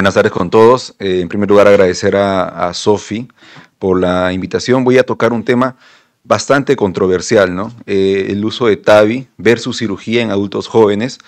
Buenas tardes con todos. En primer lugar, agradecer a Sofi por la invitación. Voy a tocar un tema bastante controversial, ¿no? El uso de TAVI versus cirugía en adultos jóvenes.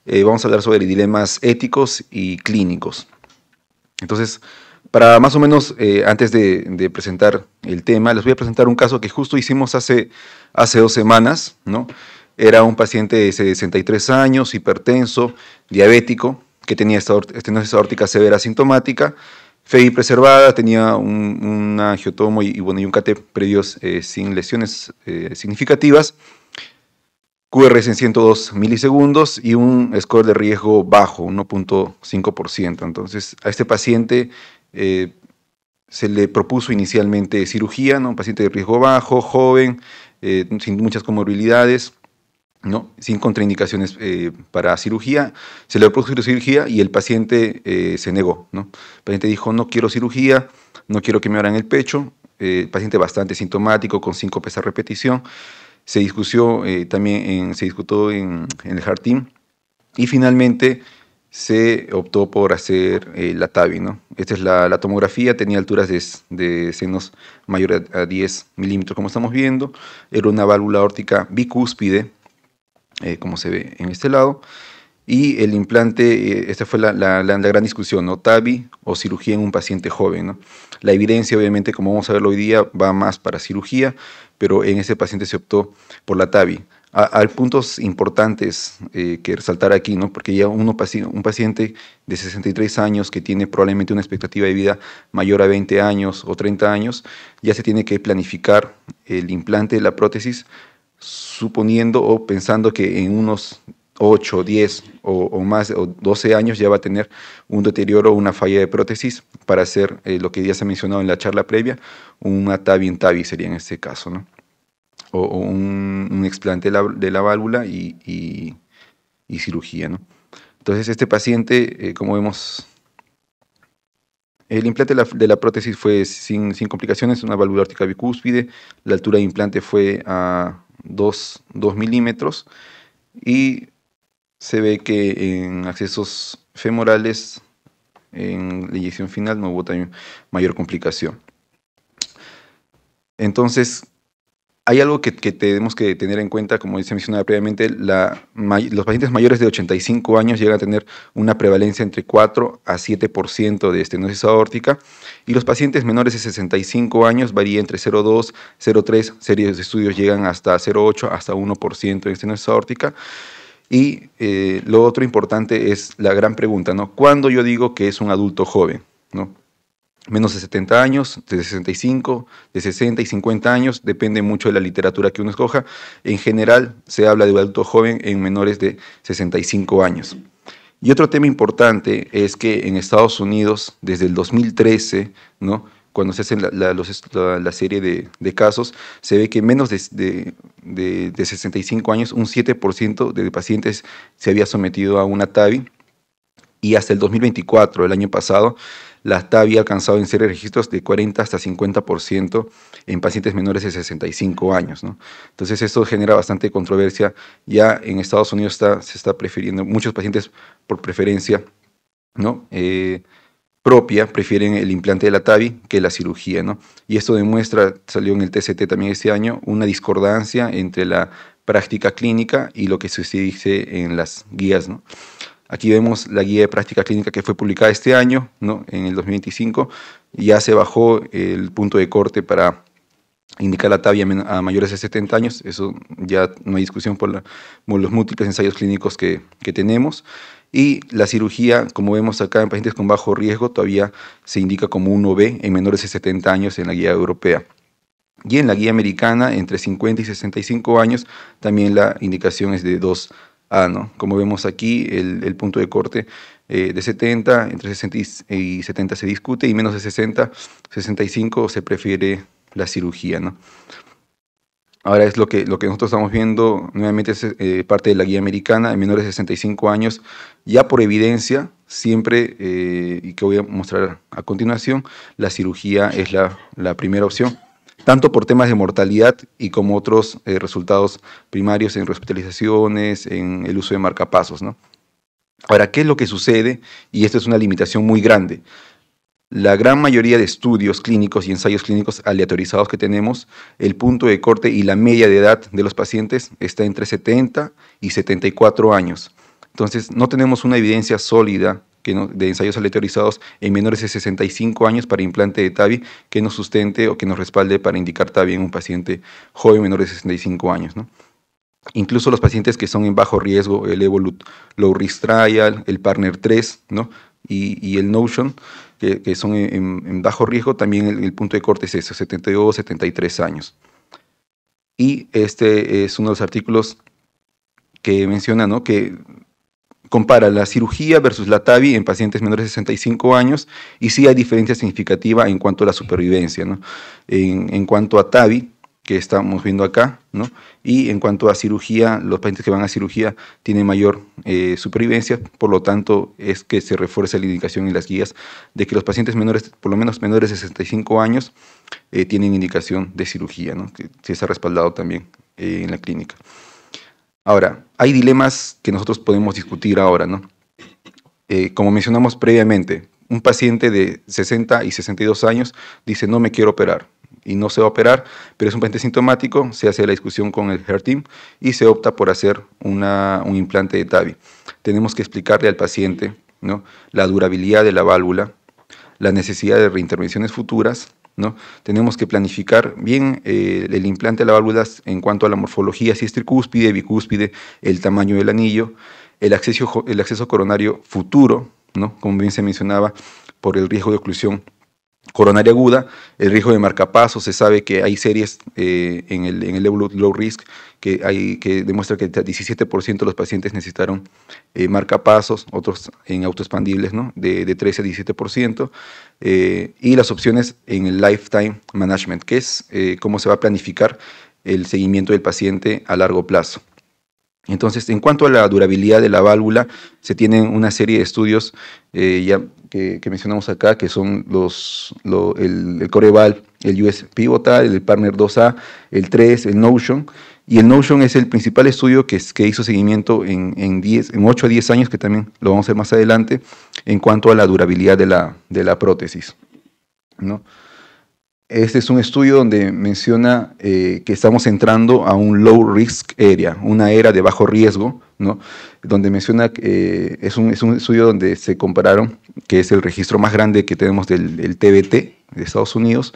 Vamos a hablar sobre dilemas éticos y clínicos. Entonces, para más o menos, antes de presentar el tema, les voy a presentar un caso que justo hicimos hace 2 semanas, ¿no? Era un paciente de 63 años, hipertenso, diabético, que tenía estenosis aórtica severa asintomática, FEI preservada, tenía una angiotomo y un CAT previos sin lesiones significativas, QRS en 102 milisegundos y un score de riesgo bajo, 1.5%. Entonces, a este paciente se le propuso inicialmente cirugía, ¿no? Un paciente de riesgo bajo, joven, sin muchas comorbilidades, ¿no? Sin contraindicaciones para cirugía. Se le propuso cirugía y el paciente se negó, ¿no? El paciente dijo, no quiero cirugía, no quiero que me abran el pecho. Paciente bastante sintomático, con síncopes a repetición. Se discutió en el Heart Team y finalmente se optó por hacer la TAVI, ¿no? Esta es la tomografía, tenía alturas de senos mayores a 10 milímetros, como estamos viendo. Era una válvula aórtica bicúspide, como se ve en este lado. Y el implante, esta fue la gran discusión, ¿no? TAVI o cirugía en un paciente joven, ¿no? La evidencia, obviamente, como vamos a verlo hoy día, va más para cirugía, pero en ese paciente se optó por la TAVI. Hay puntos importantes que resaltar aquí, ¿no? Porque ya un paciente de 63 años que tiene probablemente una expectativa de vida mayor a 20 años o 30 años, ya se tiene que planificar el implante de la prótesis, suponiendo o pensando que en unos 8, 10 o más, o 12 años ya va a tener un deterioro o una falla de prótesis para hacer lo que ya se ha mencionado en la charla previa, una TAVI en TAVI sería en este caso, ¿no? O un explante de la válvula y cirugía, ¿no? Entonces este paciente, como vemos, el implante de la prótesis fue sin complicaciones, una válvula aórtica bicúspide, la altura de implante fue a 2 milímetros y se ve que en accesos femorales, en la inyección final, no hubo también mayor complicación. Entonces, hay algo que tenemos que tener en cuenta, como se mencionaba previamente, los pacientes mayores de 85 años llegan a tener una prevalencia entre 4 a 7% de estenosis aórtica, y los pacientes menores de 65 años varía entre 0,2, 0,3, series de estudios llegan hasta 0,8, hasta 1% de estenosis aórtica. Y lo otro importante es la gran pregunta, ¿no? ¿Cuándo yo digo que es un adulto joven, ¿no? Menos de 70 años, de 65, de 60 y 50 años, depende mucho de la literatura que uno escoja. En general, se habla de un adulto joven en menores de 65 años. Y otro tema importante es que en Estados Unidos, desde el 2013, ¿no? Cuando se hace la serie de casos, se ve que menos de 65 años, un 7% de pacientes se había sometido a una TAVI, y hasta el 2024, el año pasado, la TAVI ha alcanzado en serie registros de 40 hasta 50% en pacientes menores de 65 años, ¿no? Entonces esto genera bastante controversia. Ya en Estados Unidos se está prefiriendo, muchos pacientes por preferencia, ¿no? Propia prefieren el implante de la TAVI que la cirugía, ¿no? Y esto demuestra, salió en el TCT también este año, una discordancia entre la práctica clínica y lo que se dice en las guías, ¿no? Aquí vemos la guía de práctica clínica que fue publicada este año, ¿no? En el 2025, ya se bajó el punto de corte para indicar la TAVI a mayores de 70 años, eso ya no hay discusión por los múltiples ensayos clínicos que tenemos. Y la cirugía, como vemos acá en pacientes con bajo riesgo, todavía se indica como 1B en menores de 70 años en la guía europea. Y en la guía americana, entre 50 y 65 años, también la indicación es de 2A, ¿no? Como vemos aquí, el punto de corte de 70, entre 60 y 70 se discute, y menos de 60, 65 se prefiere la cirugía, ¿no? Ahora es lo que nosotros estamos viendo, nuevamente es parte de la guía americana, en menores de 65 años, ya por evidencia, siempre, y que voy a mostrar a continuación, la cirugía es la primera opción, tanto por temas de mortalidad y como otros resultados primarios en hospitalizaciones, en el uso de marcapasos, ¿no? Ahora, ¿qué es lo que sucede? Y esto es una limitación muy grande. La gran mayoría de estudios clínicos y ensayos clínicos aleatorizados que tenemos, el punto de corte y la media de edad de los pacientes está entre 70 y 74 años. Entonces, no tenemos una evidencia sólida de ensayos aleatorizados en menores de 65 años para implante de TAVI que nos sustente o que nos respalde para indicar TAVI en un paciente joven menor de 65 años, ¿no? Incluso los pacientes que son en bajo riesgo, el Evolut Low Risk Trial, el Partner 3, ¿no? y el Notion, que son en bajo riesgo, también el punto de corte es eso, 72, 73 años. Y este es uno de los artículos que menciona, ¿no?, que compara la cirugía versus la TAVI en pacientes menores de 65 años y sí hay diferencia significativa en cuanto a la supervivencia, ¿no? En cuanto a TAVI, que estamos viendo acá, ¿no?, y en cuanto a cirugía, los pacientes que van a cirugía tienen mayor supervivencia, por lo tanto es que se refuerza la indicación en las guías de que los pacientes menores, por lo menos menores de 65 años, tienen indicación de cirugía, ¿no?, que se está respaldado también en la clínica. Ahora, hay dilemas que nosotros podemos discutir ahora, ¿no? Como mencionamos previamente, un paciente de 60 y 62 años dice no me quiero operar y no se va a operar, pero es un paciente sintomático, se hace la discusión con el Heart Team y se opta por hacer un implante de TAVI. Tenemos que explicarle al paciente, ¿no?, la durabilidad de la válvula, la necesidad de reintervenciones futuras, ¿no? Tenemos que planificar bien el implante de la válvula en cuanto a la morfología, si es tricúspide, bicúspide, el tamaño del anillo, el acceso coronario futuro, ¿no?, como bien se mencionaba, por el riesgo de oclusión coronaria aguda, el riesgo de marcapasos. Se sabe que hay series en el Evolut Low Risk que demuestra que el 17% de los pacientes necesitaron marcapasos, otros en autoexpandibles, ¿no?, de 13 a 17%, y las opciones en el Lifetime Management, que es cómo se va a planificar el seguimiento del paciente a largo plazo. Entonces, en cuanto a la durabilidad de la válvula, se tienen una serie de estudios ya que mencionamos acá, que son el CoreValve, el US Pivotal, el Partner 2A, el 3, el Notion. Y el Notion es el principal estudio que hizo seguimiento en 8 a 10 años, que también lo vamos a ver más adelante, en cuanto a la durabilidad de la prótesis, ¿no? Este es un estudio donde menciona que estamos entrando a un low risk area, una era de bajo riesgo, ¿no?, donde menciona que es un estudio donde se compararon, que es el registro más grande que tenemos del TBT de Estados Unidos.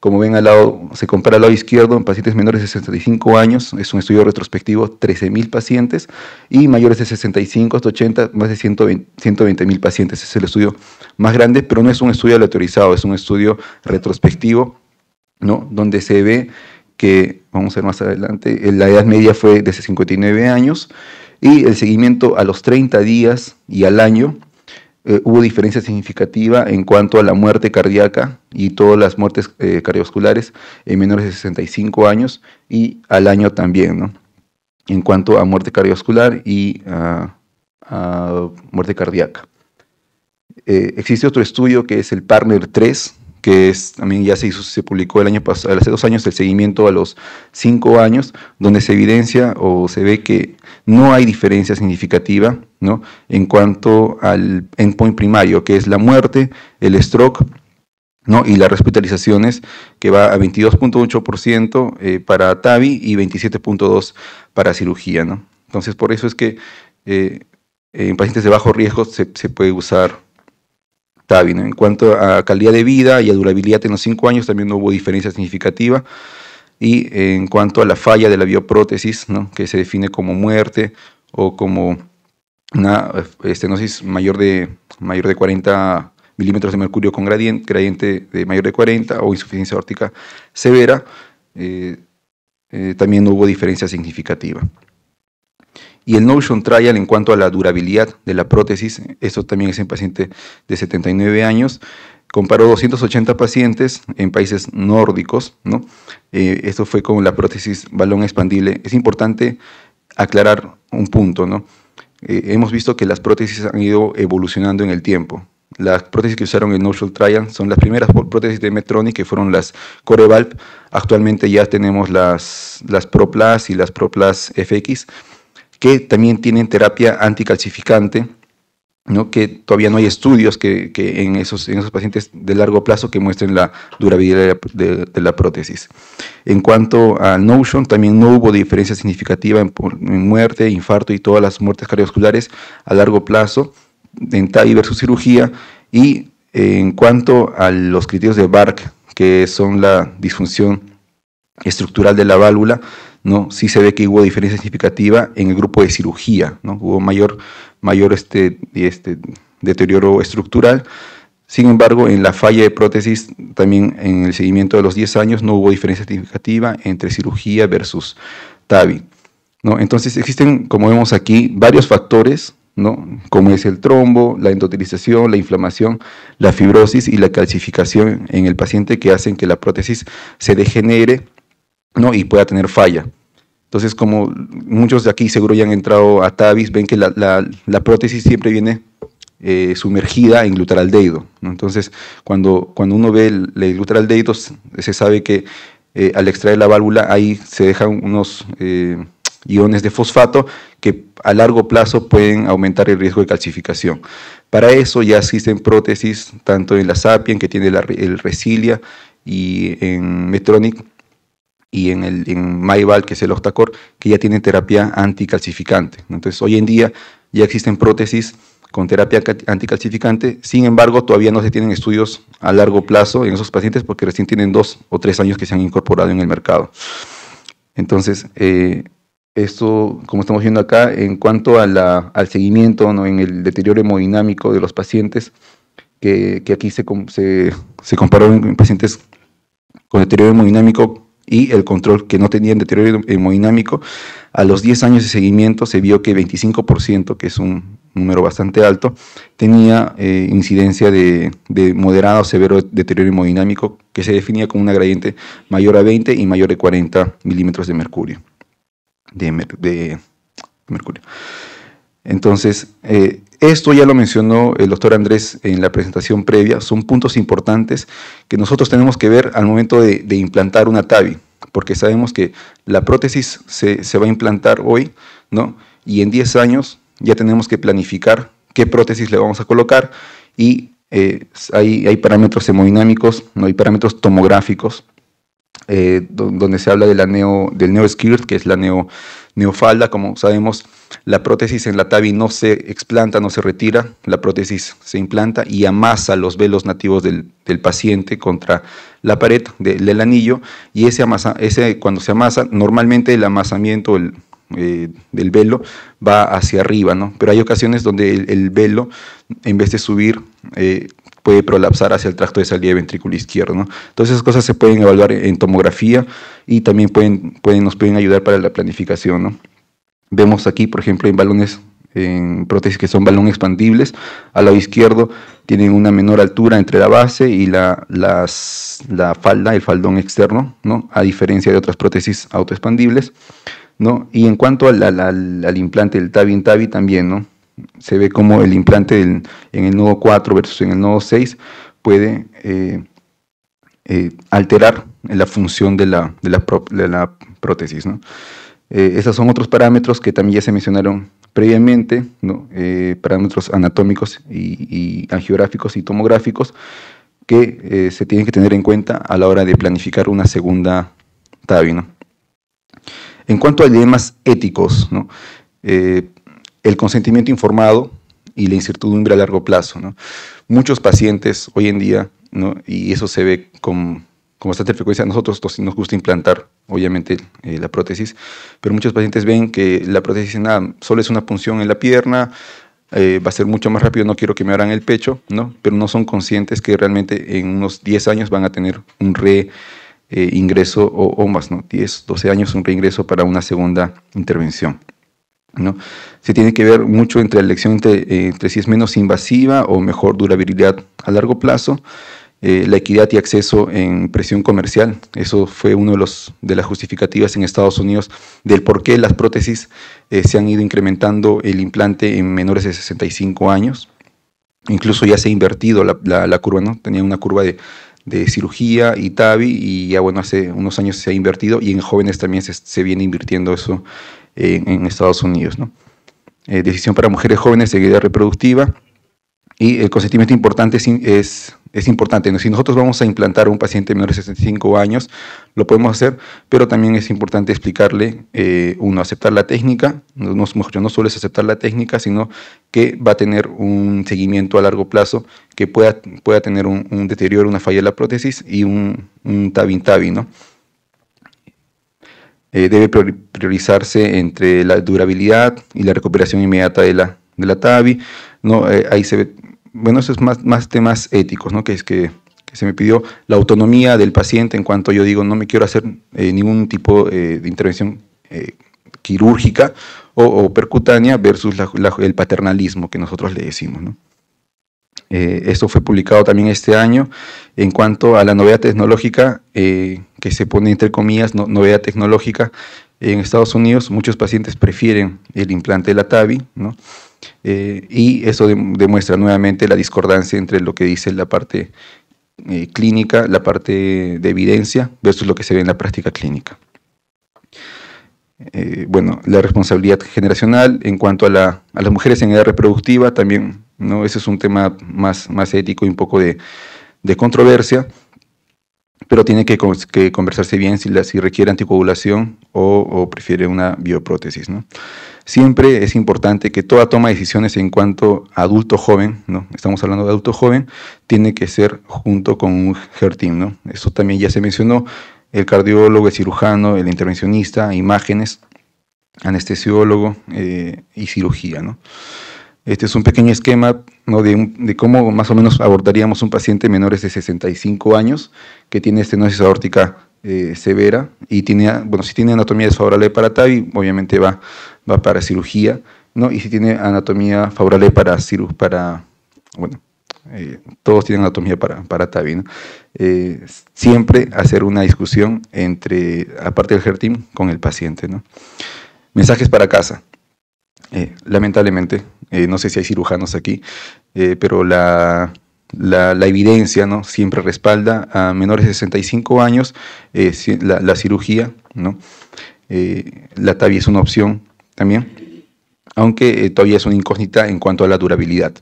Como ven al lado, se compara al lado izquierdo en pacientes menores de 65 años, es un estudio retrospectivo, 13.000 pacientes, y mayores de 65 hasta 80, más de 120.000 pacientes. Es el estudio más grande, pero no es un estudio aleatorizado, es un estudio retrospectivo, ¿no?, donde se ve que, vamos a ver más adelante, la edad media fue de 59 años, y el seguimiento a los 30 días y al año, hubo diferencia significativa en cuanto a la muerte cardíaca y todas las muertes cardiovasculares en menores de 65 años y al año también, ¿no?, en cuanto a muerte cardiovascular y a muerte cardíaca. Existe otro estudio que es el Partner 3, que también ya se publicó el año pasado, hace 2 años, el seguimiento a los 5 años, donde se evidencia o se ve que no hay diferencia significativa, ¿no?, en cuanto al endpoint primario, que es la muerte, el stroke, ¿no?, y las hospitalizaciones, que va a 22.8% para TAVI y 27.2% para cirugía, ¿no? Entonces, por eso es que en pacientes de bajo riesgo se puede usar TAVI, ¿no? En cuanto a calidad de vida y a durabilidad en los 5 años, también no hubo diferencia significativa. Y en cuanto a la falla de la bioprótesis, ¿no?, que se define como muerte o como una estenosis mayor de 40 milímetros de mercurio con gradiente de mayor de 40 o insuficiencia aórtica severa, también no hubo diferencia significativa. Y el Notion Trial, en cuanto a la durabilidad de la prótesis, esto también es en paciente de 79 años, comparó 280 pacientes en países nórdicos, ¿no? Esto fue con la prótesis balón expandible. Es importante aclarar un punto, ¿no? Hemos visto que las prótesis han ido evolucionando en el tiempo. Las prótesis que usaron el Notion Trial son las primeras prótesis de Medtronic, que fueron las CoreValve. Actualmente ya tenemos las ProPlus y las ProPlus FX, que también tienen terapia anticalcificante, ¿no? Que todavía no hay estudios que en esos pacientes de largo plazo que muestren la durabilidad de la prótesis. En cuanto al Notion, también no hubo diferencia significativa en muerte, infarto y todas las muertes cardiovasculares a largo plazo en TAVI versus cirugía. Y en cuanto a los criterios de BARC, que son la disfunción estructural de la válvula, ¿no? Sí se ve que hubo diferencia significativa en el grupo de cirugía, ¿no? Hubo mayor deterioro estructural. Sin embargo, en la falla de prótesis, también en el seguimiento de los 10 años, no hubo diferencia significativa entre cirugía versus TAVI, ¿no? Entonces existen, como vemos aquí, varios factores, ¿no? Como es el trombo, la endotelización, la inflamación, la fibrosis y la calcificación en el paciente que hacen que la prótesis se degenere, ¿no? Y pueda tener falla. Entonces, como muchos de aquí seguro ya han entrado a TAVIs, ven que la prótesis siempre viene sumergida en glutaraldehído, ¿no? Entonces, cuando uno ve el glutaraldehído, se sabe que al extraer la válvula ahí se dejan unos iones de fosfato que a largo plazo pueden aumentar el riesgo de calcificación. Para eso ya existen prótesis, tanto en la Sapien, que tiene el Resilia, y en Medtronic, y en MyVal, que es el Octacor, que ya tienen terapia anticalcificante. Entonces, hoy en día ya existen prótesis con terapia anticalcificante, sin embargo, todavía no se tienen estudios a largo plazo en esos pacientes porque recién tienen 2 o 3 años que se han incorporado en el mercado. Entonces, esto, como estamos viendo acá, en cuanto a al seguimiento, ¿no? En el deterioro hemodinámico de los pacientes, que aquí se comparó en pacientes con deterioro hemodinámico y el control que no tenían deterioro hemodinámico, a los 10 años de seguimiento se vio que 25%, que es un número bastante alto, tenía incidencia de moderado o severo deterioro hemodinámico, que se definía como una gradiente mayor a 20 y mayor de 40 milímetros de mercurio. Entonces, esto ya lo mencionó el doctor Andrés en la presentación previa, son puntos importantes que nosotros tenemos que ver al momento de implantar una TAVI, porque sabemos que la prótesis se va a implantar hoy, ¿no? Y en 10 años ya tenemos que planificar qué prótesis le vamos a colocar, y hay parámetros hemodinámicos, ¿no? Hay parámetros tomográficos, donde se habla del NeoSkirt, que es la neofalda. Como sabemos, la prótesis en la TAVI no se explanta, no se retira, la prótesis se implanta y amasa los velos nativos del paciente contra la pared del anillo, y cuando se amasa, normalmente el amasamiento del velo va hacia arriba, ¿no? Pero hay ocasiones donde el velo, en vez de subir, puede prolapsar hacia el tracto de salida ventrículo izquierdo, ¿no? Entonces esas cosas se pueden evaluar en tomografía y también nos pueden ayudar para la planificación, ¿no? Vemos aquí, por ejemplo, en prótesis que son balón expandibles, al lado izquierdo tienen una menor altura entre la base y la falda, el faldón externo, ¿no? A diferencia de otras prótesis autoexpandibles, ¿no? Y en cuanto al implante del TAVI en TAVI también, ¿no? Se ve como el implante en el nodo 4 versus en el nodo 6 puede alterar la función de la prótesis, ¿no? Esos son otros parámetros que también ya se mencionaron previamente, ¿no? Parámetros anatómicos y angiográficos y tomográficos que se tienen que tener en cuenta a la hora de planificar una segunda TAVI, ¿no? En cuanto a dilemas éticos, ¿no? El consentimiento informado y la incertidumbre a largo plazo, ¿no? Muchos pacientes hoy en día, ¿no? Y eso se ve con bastante frecuencia. A nosotros nos gusta implantar, obviamente, la prótesis, pero muchos pacientes ven que la prótesis solo es una punción en la pierna, va a ser mucho más rápido, no quiero que me abran el pecho, ¿no? Pero no son conscientes que realmente en unos 10 años van a tener un ingreso o más, ¿no? 10, 12 años, un reingreso para una segunda intervención, ¿no? Se tiene que ver mucho entre la elección entre si es menos invasiva o mejor durabilidad a largo plazo, la equidad y acceso en presión comercial. Eso fue uno de las justificativas en Estados Unidos del por qué las prótesis se han ido incrementando el implante en menores de 65 años. Incluso ya se ha invertido la curva, ¿no? Tenía una curva de cirugía y TAVI, y ya bueno, hace unos años se ha invertido, y en jóvenes también se viene invirtiendo eso en Estados Unidos, ¿no? Decisión para mujeres jóvenes de vida reproductiva. Y el consentimiento importante es importante, ¿no? Si nosotros vamos a implantar a un paciente menor de 65 años, lo podemos hacer, pero también es importante explicarle, uno, aceptar la técnica, no solo es aceptar la técnica, sino que va a tener un seguimiento a largo plazo, que pueda tener un deterioro, una falla de la prótesis y un tabi-tabi, ¿no? Debe priorizarse entre la durabilidad y la recuperación inmediata de la tabi, ¿no? Ahí se ve, bueno, eso es más temas éticos, ¿no? Que se me pidió la autonomía del paciente en cuanto yo digo no me quiero hacer ningún tipo de intervención quirúrgica o percutánea versus el paternalismo que nosotros le decimos, ¿no? Esto fue publicado también este año. En cuanto a la novedad tecnológica, que se pone entre comillas, novedad tecnológica, en Estados Unidos muchos pacientes prefieren el implante de la TAVI, ¿no? Y eso demuestra nuevamente la discordancia entre lo que dice la parte clínica, la parte de evidencia, versus lo que se ve en la práctica clínica. Bueno, la responsabilidad generacional en cuanto a las mujeres en edad reproductiva también, ¿no? Ese es un tema más ético y un poco de controversia, pero tiene que conversarse bien si requiere anticoagulación o prefiere una bioprótesis, ¿no? Siempre es importante que toda toma de decisiones en cuanto a adulto joven, ¿no? Estamos hablando de adulto joven, tiene que ser junto con un HER team, ¿no? Eso también ya se mencionó. El cardiólogo, el cirujano, el intervencionista, imágenes, anestesiólogo y cirugía, ¿no? Este es un pequeño esquema, ¿no? de cómo más o menos abordaríamos un paciente menores de 65 años que tiene estenosis aórtica severa y si tiene anatomía desfavorable para TAVI, obviamente va para cirugía, ¿no? Y si tiene anatomía favorable todos tienen anatomía para TAVI, ¿no? Siempre hacer una discusión aparte del HER team, con el paciente, ¿no? Mensajes para casa. Lamentablemente, no sé si hay cirujanos aquí, pero la evidencia, ¿no? Siempre respalda a menores de 65 años la cirugía, ¿no? La TAVI es una opción también, aunque todavía es una incógnita en cuanto a la durabilidad.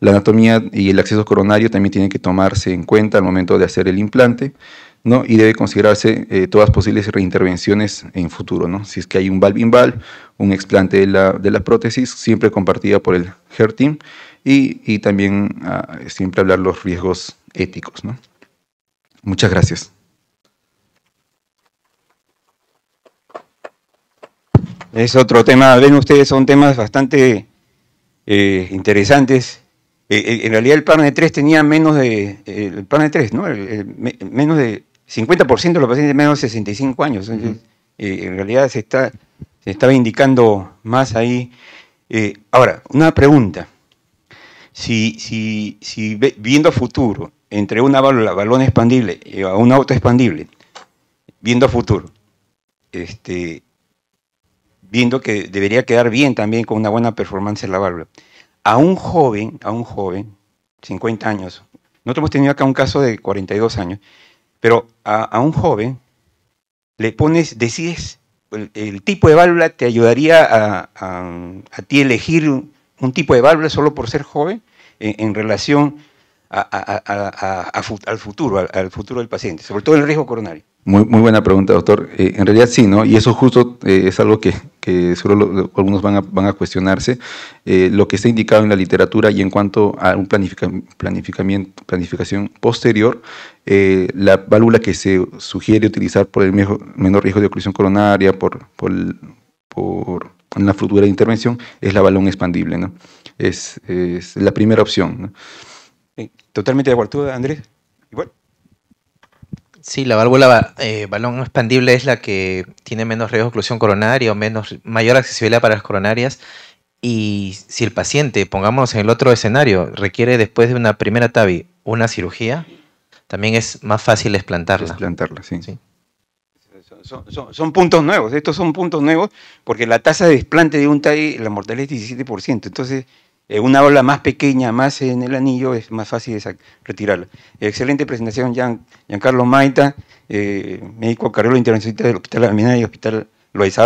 La anatomía y el acceso coronario también tienen que tomarse en cuenta al momento de hacer el implante, ¿no? Y debe considerarse todas posibles reintervenciones en futuro, ¿no? Si es que hay un valve-in-valve, un explante de la prótesis, siempre compartida por el HER team, y también siempre hablar los riesgos éticos, ¿no? Muchas gracias. Es otro tema, ven ustedes, son temas bastante interesantes. En realidad el PARNE 3 tenía menos de, ¿no? Menos de 50% de los pacientes menos de 65 años. Entonces, en realidad se estaba indicando más ahí. Ahora, una pregunta. Si viendo a futuro, entre una válvula balón expandible y una autoexpandible, viendo a futuro, viendo que debería quedar bien también con una buena performance en la válvula, a un joven, 50 años, nosotros hemos tenido acá un caso de 42 años, pero a un joven le decides, el tipo de válvula te ayudaría a ti elegir un tipo de válvula solo por ser joven en relación al futuro del paciente, sobre todo el riesgo coronario. Muy buena pregunta, doctor. En realidad sí, ¿no? Y eso justo es algo que seguro algunos van a cuestionarse. Lo que está indicado en la literatura y en cuanto a un planificación posterior, la válvula que se sugiere utilizar por el menor riesgo de oclusión coronaria, por una futura intervención, es la balón expandible, ¿no? Es la primera opción, ¿no? Totalmente de acuerdo. ¿Tú, Andrés? Igual. Sí, la válvula balón expandible es la que tiene menos riesgo de oclusión coronaria o mayor accesibilidad para las coronarias. Y si el paciente, pongámonos en el otro escenario, requiere después de una primera TAVI una cirugía, también es más fácil explantarla. Explantarla, sí. Son puntos nuevos, estos son puntos nuevos, porque la tasa de desplante de un TAVI, la mortalidad es 17%, entonces una válvula más pequeña, más en el anillo, es más fácil de retirarla. Excelente presentación, Giancarlo Maita, médico cardiólogo intervencionista del Hospital Almenara y Hospital Loaiza.